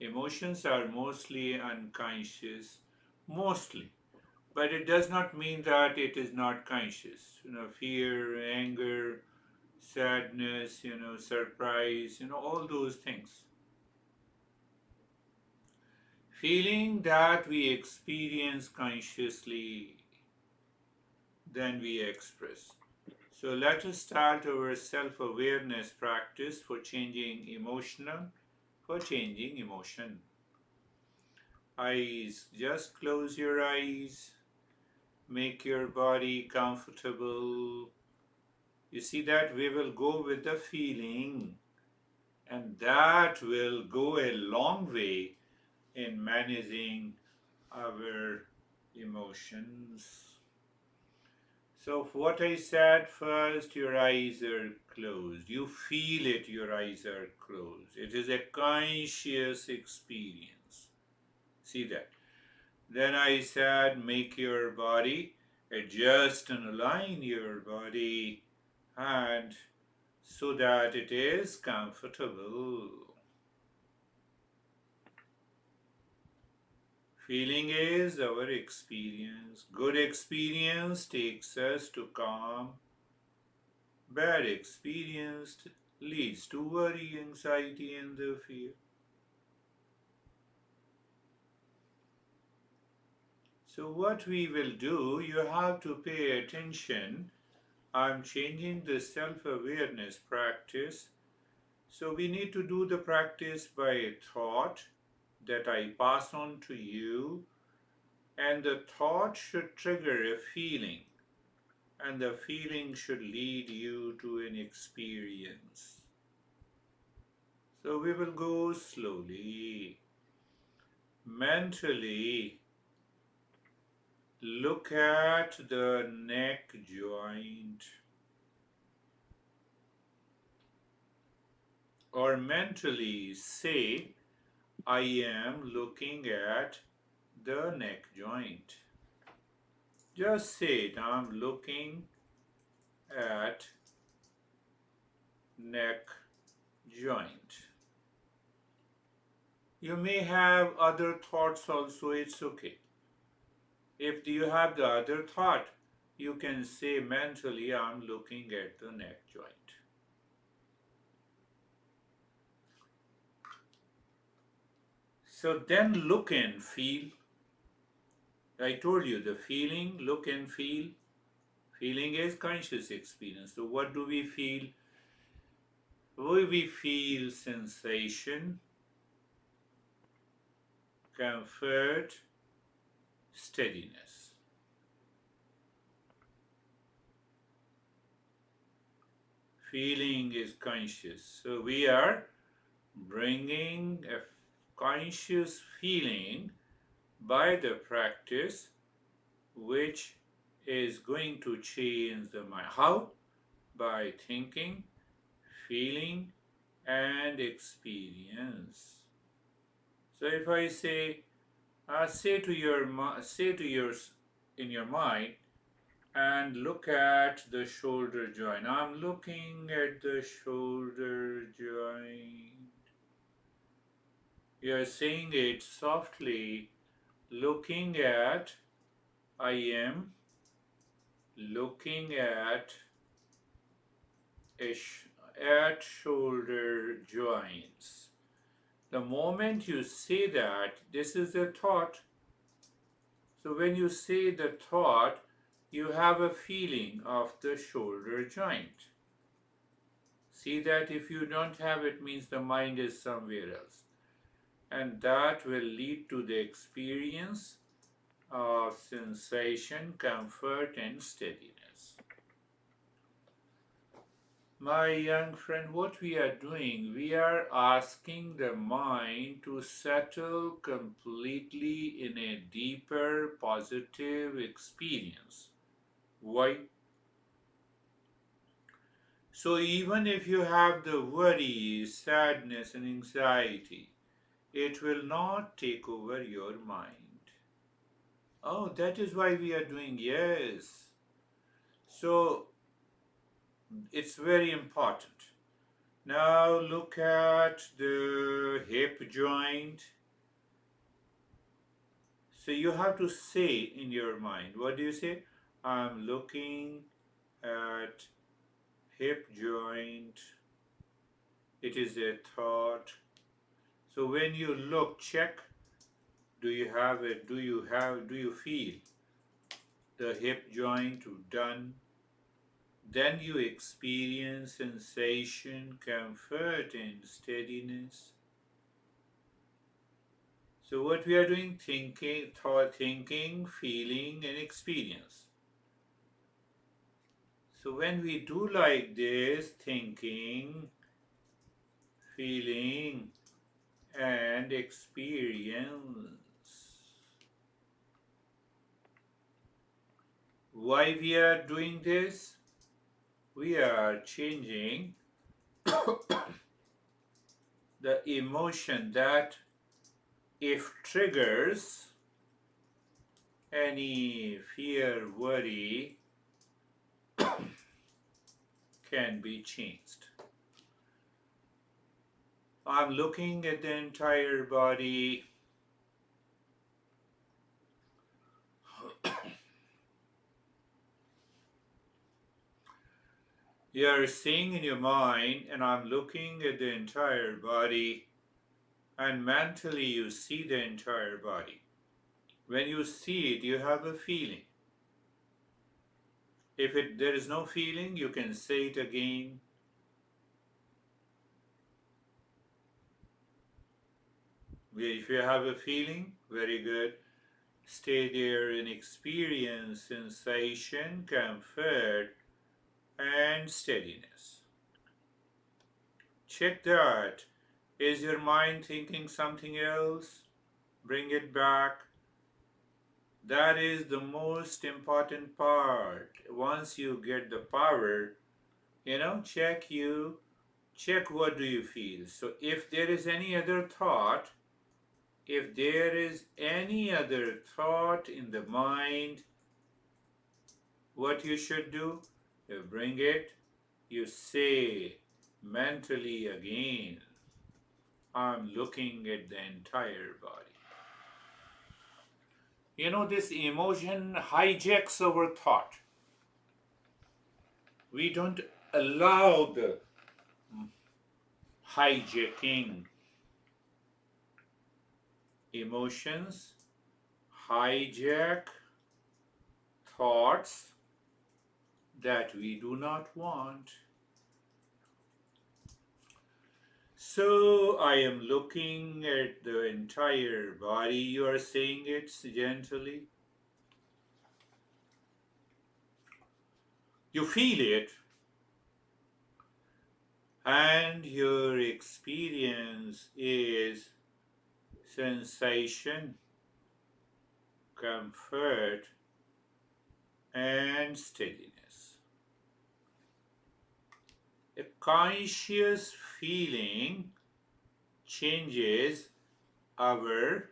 Emotions are mostly unconscious, mostly. But it does not mean that it is not conscious. Fear, anger, sadness, surprise, all those things. Feeling that we experience consciously, then we express. So let us start our self-awareness practice for changing emotion. Eyes, just close your eyes, make your body comfortable. You see that we will go with the feeling, and that will go a long way in managing our emotions. So, what I said first, your eyes are closed. You feel it, your eyes are closed. It is a conscious experience. See that? Then I said, make your body, adjust and align your body, and so that it is comfortable. Feeling is our experience. Good experience takes us to calm. Bad experience leads to worry, anxiety, and the fear. So, what we will do, you have to pay attention. I'm changing the self awareness practice. So, we need to do the practice by a thought that I pass on to you, and the thought should trigger a feeling, and the feeling should lead you to an experience. So, we will go slowly. Mentally, look at the neck joint, or mentally say, I am looking at the neck joint. Just say it, I'm looking at neck joint. You may have other thoughts also, it's okay. If you have the other thought, you can say mentally, I'm looking at the neck joint. So then look and feel. I told you the feeling, look and feel. Feeling is conscious experience. So what do we feel? We feel sensation, comfort, steadiness. Feeling is conscious. So we are bringing a conscious feeling by the practice, which is going to change the mind. How? By thinking, feeling, and experience. So if I say to say to yours in your mind, and look at the shoulder joint. I'm looking at the shoulder joint. You're saying it softly, looking at, I am looking a at shoulder joints. The moment you say that, this is a thought. So when you say the thought, you have a feeling of the shoulder joint. See that if you don't have it means the mind is somewhere else. And that will lead to the experience of sensation, comfort, and steadiness. My young friend, what we are doing, we are asking the mind to settle completely in a deeper positive experience. Why? So even if you have the worry, sadness, and anxiety, it will not take over your mind. Oh, that is why we are doing, yes. So it's very important. Now look at the hip joint. So you have to say in your mind, what do you say? I'm looking at hip joint. It is a thought. So when you look, check, do you have it? Do you feel the hip joint done? Then you experience sensation, comfort, and steadiness. So what we are doing, thinking, thought, thinking, feeling, and experience. So when we do like this, thinking, feeling, and experience, why we are doing this? We are changing the emotion that if triggers any fear, worry, can be changed. I'm looking at the entire body. You're seeing in your mind, and I'm looking at the entire body, and mentally you see the entire body. When you see it, you have a feeling. If there is no feeling, you can say it again. If you have a feeling, very good. Stay there and experience sensation, comfort, and steadiness. Check that. Is your mind thinking something else? Bring it back. That is the most important part. Once you get the power, check what do you feel. So if there is any other thought, if there is any other thought in the mind, what you should do, you bring it, you say mentally again, I'm looking at the entire body. This emotion hijacks our thought. We don't allow the hijacking. Emotions hijack thoughts that we do not want. So I am looking at the entire body. You are saying it gently. You feel it, and your experience is sensation, comfort, and steadiness. A conscious feeling changes our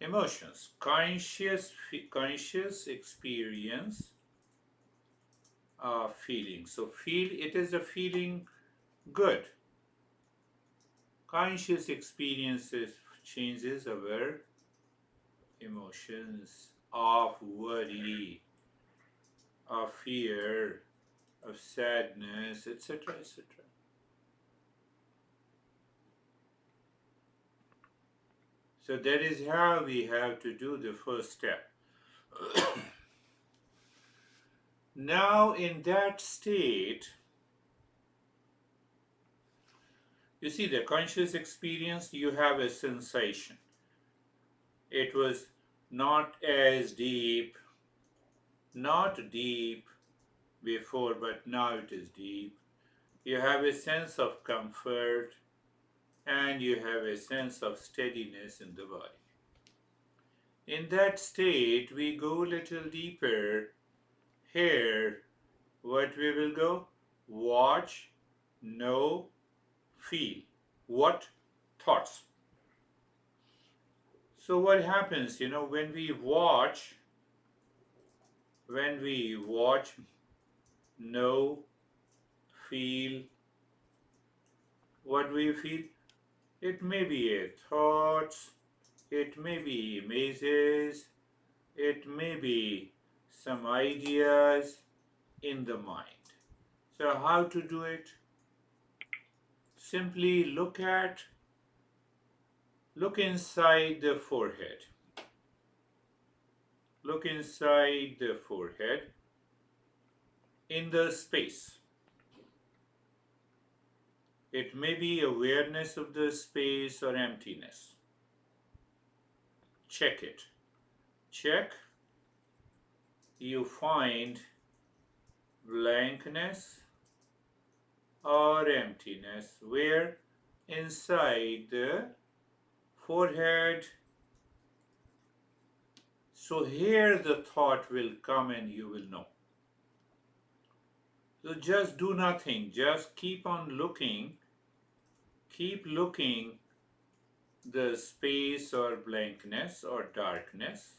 emotions. Conscious experience of feeling. So feel it is a feeling good. Conscious experiences changes our emotions of worry, of fear, of sadness, etc., etc. So that is how we have to do the first step. Now, in that state, you see the conscious experience, you have a sensation. It was not as deep, not deep before, but now it is deep. You have a sense of comfort and you have a sense of steadiness in the body. In that state, we go a little deeper. Here, what we will go? Watch, know, feel. What? Thoughts. So what happens, when we watch, know, feel. What do we feel? It may be a thoughts, it may be images, it may be some ideas in the mind. So how to do it? Simply look inside the forehead. Look inside the forehead in the space. It may be awareness of the space or emptiness. Check it. Check. You find blankness or emptiness where inside the forehead. So here the thought will come and you will know. So just do nothing, just keep on looking, keep looking the space or blankness or darkness.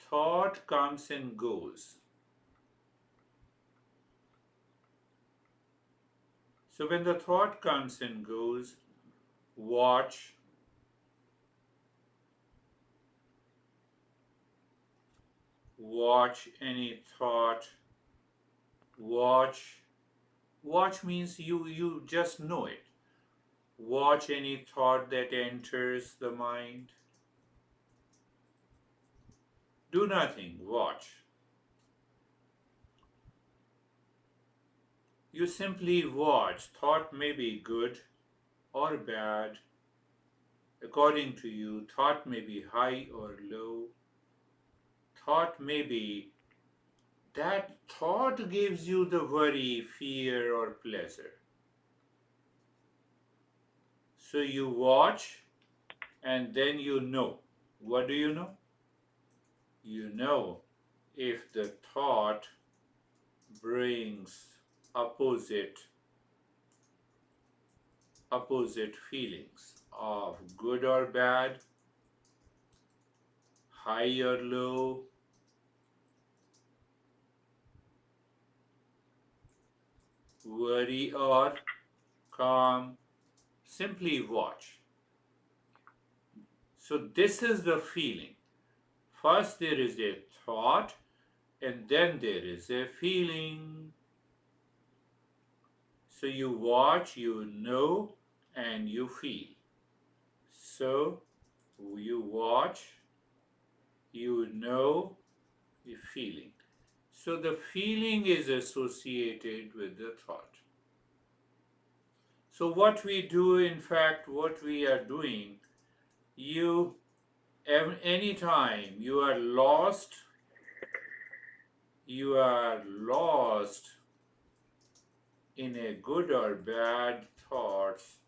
Thought comes and goes. So when the thought comes and goes, watch. Watch any thought. Watch. Watch means you just know it. Watch any thought that enters the mind. Do nothing, watch. You simply watch. Thought may be good or bad. According to you, thought may be high or low. Thought may be that thought gives you the worry, fear, or pleasure. So you watch and then you know. What do you know? You know if the thought brings opposite feelings of good or bad, high or low, worry or calm. Simply watch. So this is the feeling. First there is a thought and then there is a feeling. So you watch, you know, and you feel. So you watch, you know, the feeling. So the feeling is associated with the thought. So what we do, in fact, what we are doing, anytime you are lost in a good or bad thoughts,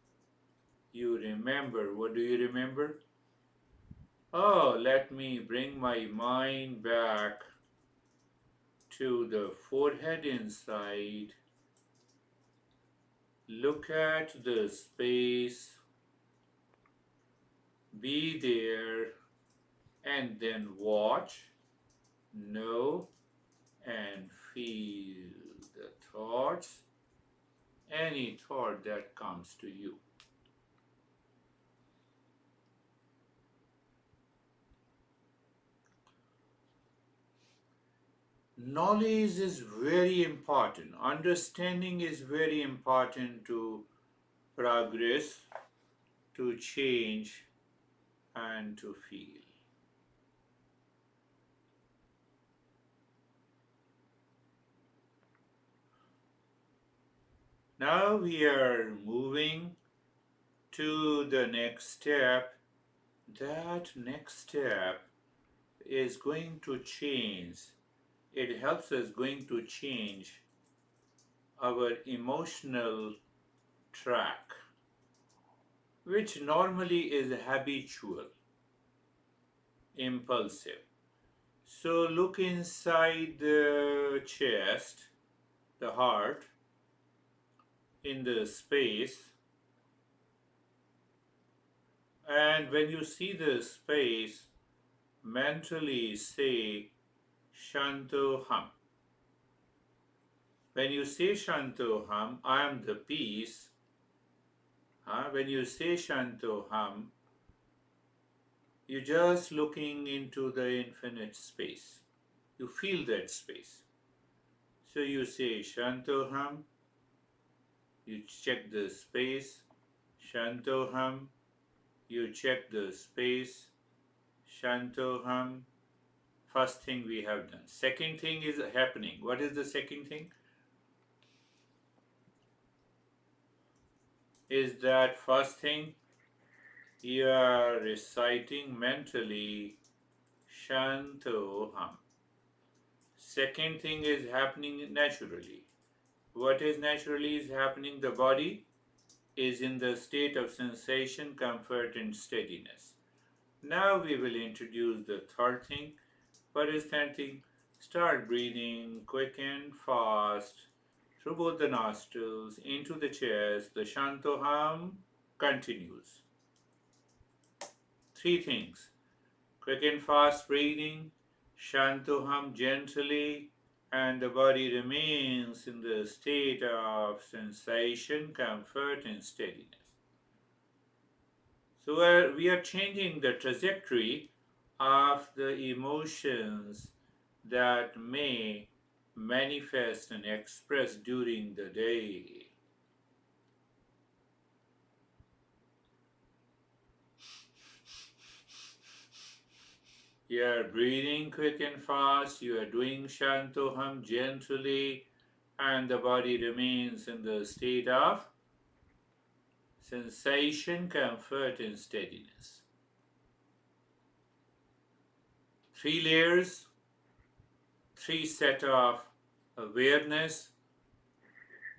you remember. What do you remember? Oh, let me bring my mind back to the forehead inside. Look at the space, be there, and then watch, know, and feel the thoughts, any thought that comes to you. Knowledge is very important. Understanding is very important to progress, to change, and to feel. Now we are moving to the next step. That next step is going to change. It helps us going to change our emotional track, which normally is habitual, impulsive. So look inside the chest, the heart, in the space, and when you see the space, mentally say Shanto Ham. When you say Shantoham, I am the peace, when you say Shantoham, you're just looking into the infinite space. You feel that space. So you say Shantoham, you check the space. Shantoham, you check the space. Shantoham, first thing we have done. Second thing is happening. What is the second thing? Is that first thing you are reciting mentally Shantoham. Second thing is happening naturally. What is naturally is happening? The body is in the state of sensation, comfort, and steadiness. Now we will introduce the third thing. What is that thing? Start breathing quick and fast through both the nostrils into the chest. The Shantoham continues. Three things: quick and fast breathing, Shantoham gently, and the body remains in the state of sensation, comfort, and steadiness. So we are changing the trajectory of the emotions that may manifest and express during the day. You are breathing quick and fast, you are doing Shantoham gently, and the body remains in the state of sensation, comfort, and steadiness. Three layers, three set of awareness.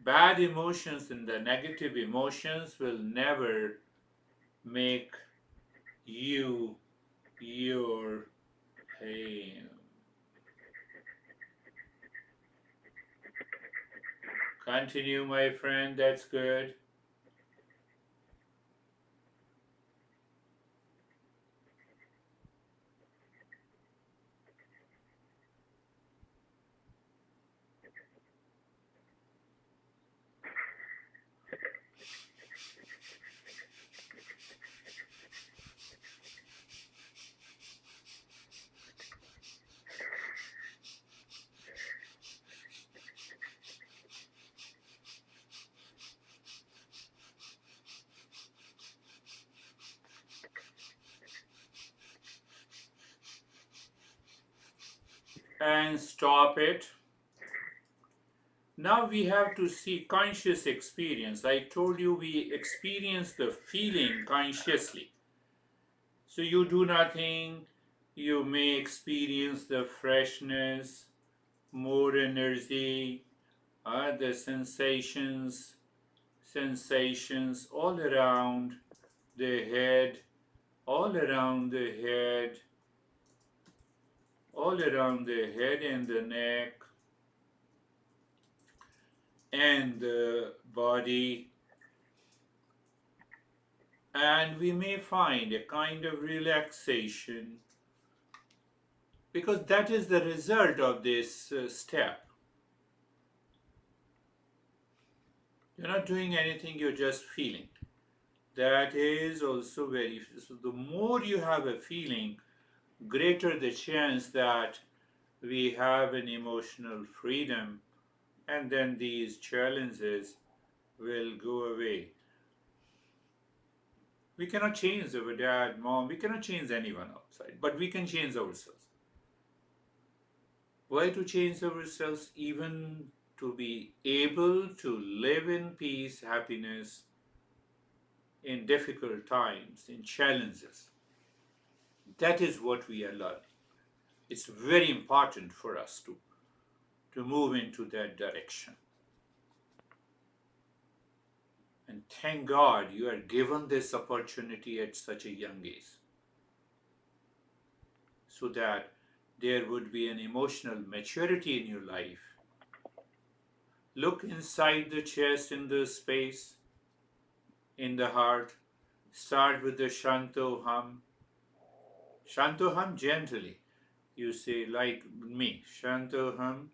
Bad emotions and the negative emotions will never make you your pain. Continue, my friend, that's good. And stop it. Now we have to see conscious experience. I told you we experience the feeling consciously. So you do nothing, you may experience the freshness, more energy, the sensations all around the head, all around the head, all around the head and the neck and the body. And we may find a kind of relaxation because that is the result of this step. You're not doing anything, you're just feeling. That is also very, so the more you have a feeling, greater the chance that we have an emotional freedom, and then these challenges will go away. We cannot change our dad, mom, we cannot change anyone outside, but we can change ourselves. Why to change ourselves? Even to be able to live in peace, happiness in difficult times, in challenges. That is what we are learning. It's very important for us to move into that direction. And thank God you are given this opportunity at such a young age so that there would be an emotional maturity in your life. Look inside the chest, in the space, in the heart. Start with the Shanto hum. Shanto hum gently. You say, like me, Shanto hum.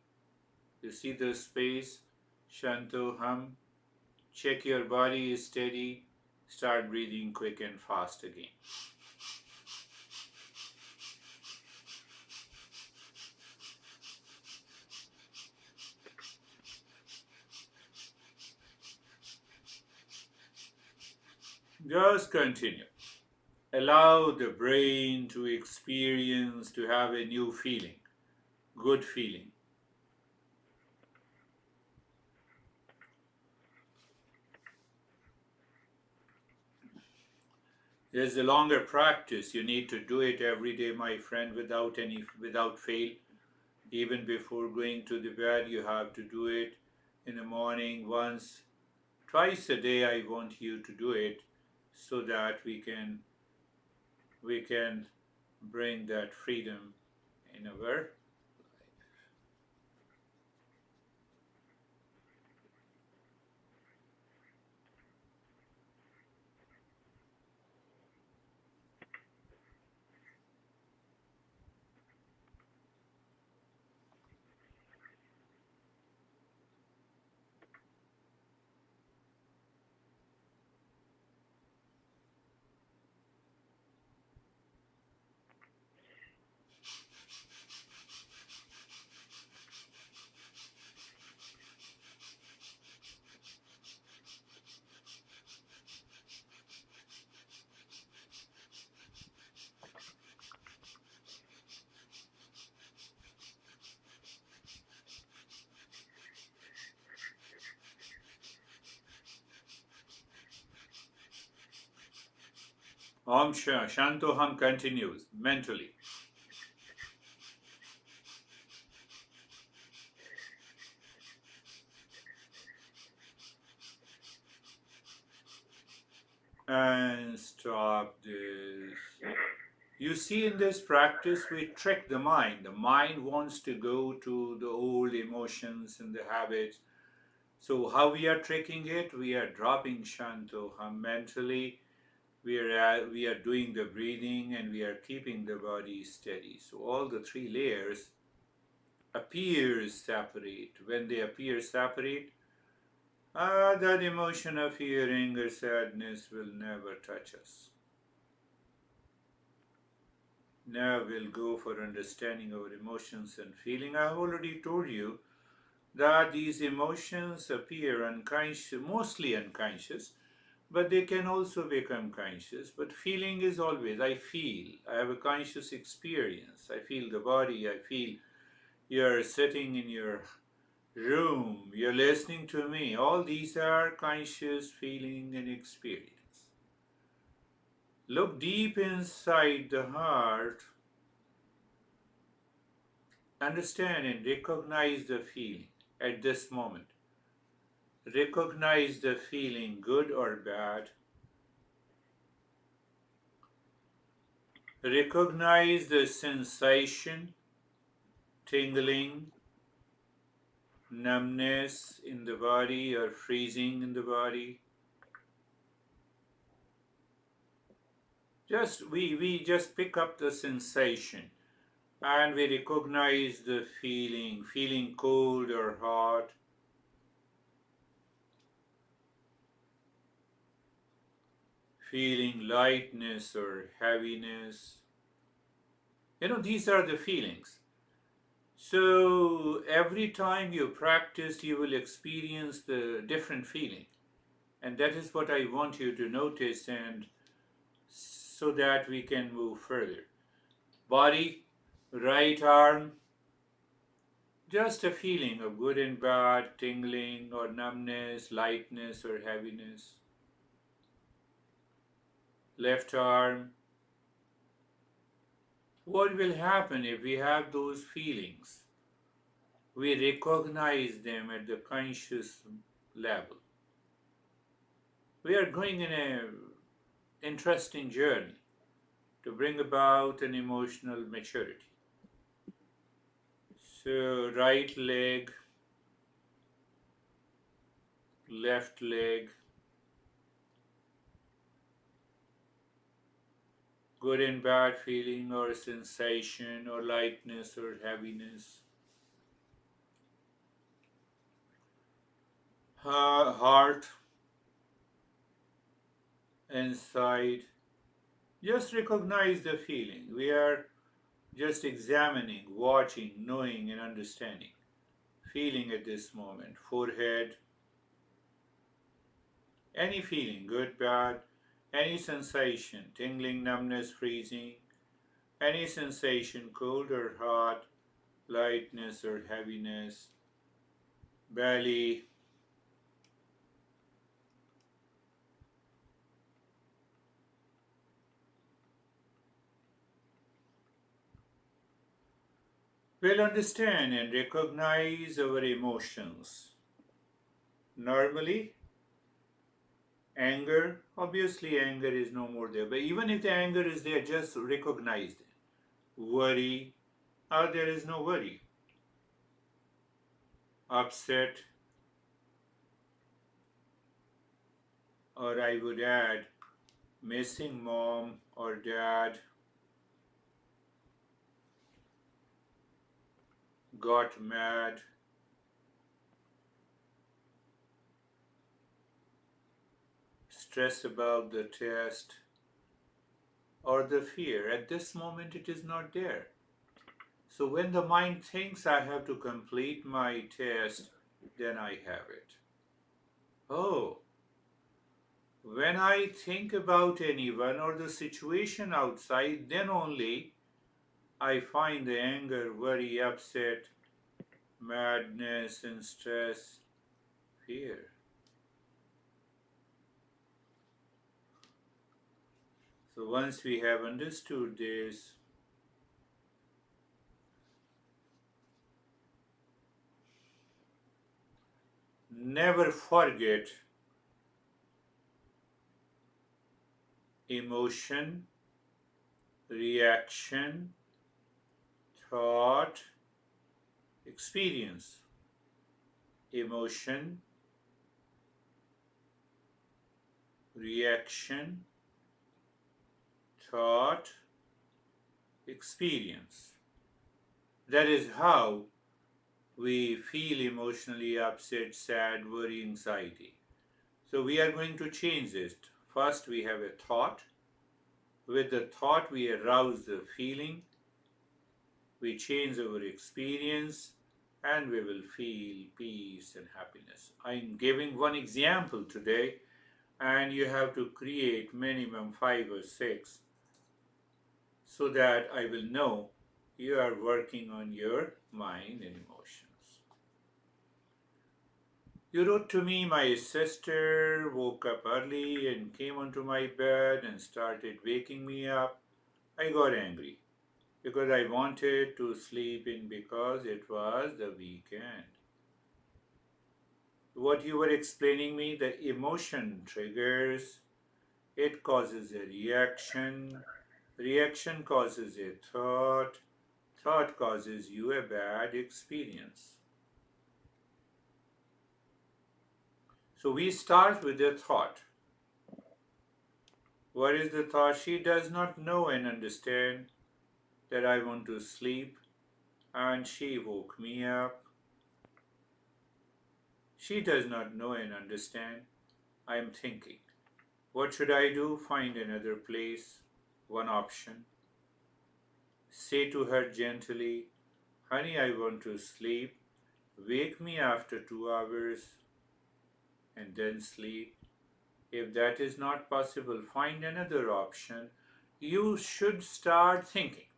You see the space. Shanto hum. Check your body is steady. Start breathing quick and fast again. Just continue. Allow the brain to experience, to have a new feeling, good feeling. There's a longer practice. You need to do it every day, my friend, without fail. Even before going to the bed, you have to do it in the morning once, twice a day. I want you to do it so that we can bring that freedom in our. Om Shantoham continues mentally. And stop this. You see, in this practice, we trick the mind. The mind wants to go to the old emotions and the habits. So, how we are tricking it? We are dropping Shantoham mentally. We are doing the breathing and we are keeping the body steady. So, all the three layers appear separate. When they appear separate, that emotion of fear, anger, sadness will never touch us. Now we'll go for understanding our emotions and feeling. I've already told you that these emotions appear unconscious, mostly unconscious, but they can also become conscious. But feeling is always, I feel, I have a conscious experience. I feel the body, I feel you're sitting in your room, you're listening to me. All these are conscious feeling and experience. Look deep inside the heart, understand and recognize the feeling at this moment. Recognize the feeling, good or bad. Recognize the sensation, tingling, numbness in the body or freezing in the body. We just pick up the sensation and we recognize the feeling, feeling cold or hot, feeling lightness or heaviness. These are the feelings. So every time you practice, you will experience the different feeling. And that is what I want you to notice, and so that we can move further. Body, right arm, just a feeling of good and bad, tingling or numbness, lightness or heaviness. Left arm, what will happen if we have those feelings? We recognize them at the conscious level. We are going in a interesting journey to bring about an emotional maturity. So, right leg, left leg, good and bad feeling or sensation or lightness or heaviness. heart, inside. Just recognize the feeling. We are just examining, watching, knowing, and understanding. Feeling at this moment. Forehead, any feeling, good, bad, any sensation, tingling, numbness, freezing, any sensation, cold or hot, lightness or heaviness, belly. We'll understand and recognize our emotions. Normally, anger, obviously, anger is no more there, but even if the anger is there, just recognize it. Worry, there is no worry. Upset, or I would add, missing mom or dad, got mad, stress about the test, or the fear. At this moment, it is not there. So when the mind thinks I have to complete my test, then I have it. Oh, when I think about anyone or the situation outside, then only I find the anger, worry, upset, madness, and stress, fear. So once we have understood this, never forget emotion, reaction, thought, experience. Emotion, reaction, thought, experience. That is how we feel emotionally upset, sad, worry, anxiety. So we are going to change this. First, we have a thought. With the thought, we arouse the feeling, we change our experience, and we will feel peace and happiness. I'm giving one example today, and you have to create minimum 5 or 6 so that I will know you are working on your mind and emotions. You wrote to me, my sister woke up early and came onto my bed and started waking me up. I got angry because I wanted to sleep in because it was the weekend. What you were explaining me, the emotion triggers, it causes a reaction, reaction causes a thought, thought causes you a bad experience. So we start with the thought. What is the thought? She does not know and understand that I want to sleep, and she woke me up. She does not know and understand. I am thinking. What should I do? Find another place, one option. Say to her gently, honey, I want to sleep. Wake me after 2 hours and then sleep. If that is not possible, find another option. You should start thinking.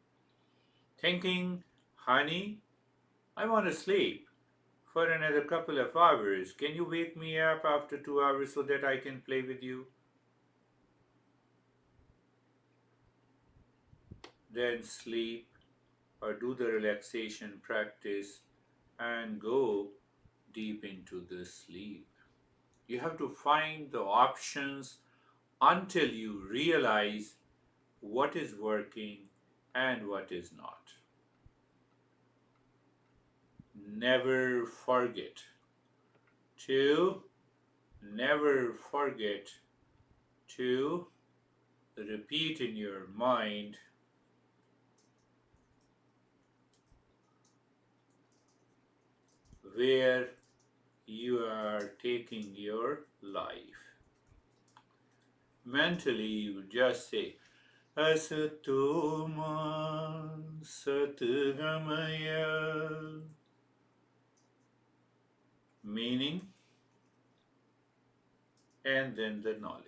Thinking, honey, I want to sleep for another couple of hours. Can you wake me up after 2 hours so that I can play with you? Then sleep or do the relaxation practice and go deep into the sleep. You have to find the options until you realize what is working and what is not. Never forget to never forget to repeat in your mind where you are taking your life. Mentally, you just say, Asatoma Satgamaya, meaning, and then the knowledge.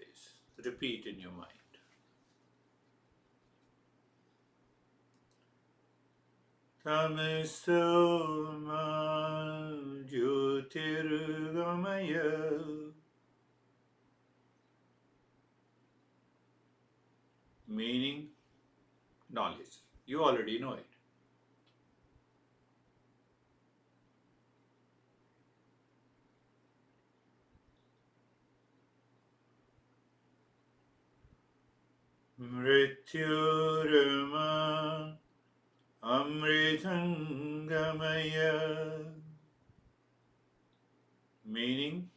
Repeat in your mind. Tamastoma Jyotirgamaya, meaning, knowledge. You already know it. Mrityurama Amritangamaya, meaning,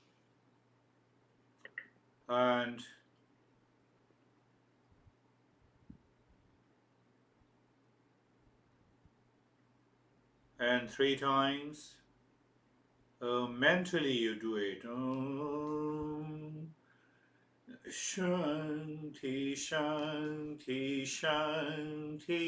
and three times mentally you do it. Om Shanti Shanti Shanti.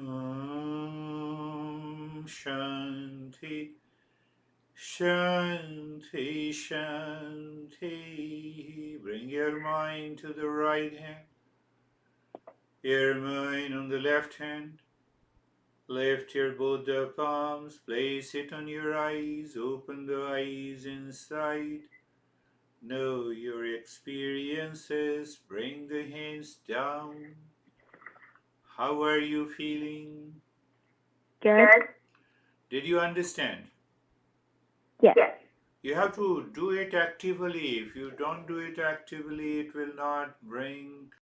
Om Shanti Shanti Shanti. Bring your mind to the right hand, your mind on the left hand. Lift your both the palms, place it on your eyes, open the eyes inside. Know your experiences, bring the hands down. How are you feeling? Good. Did you understand? Yes. You have to do it actively. If you don't do it actively, it will not bring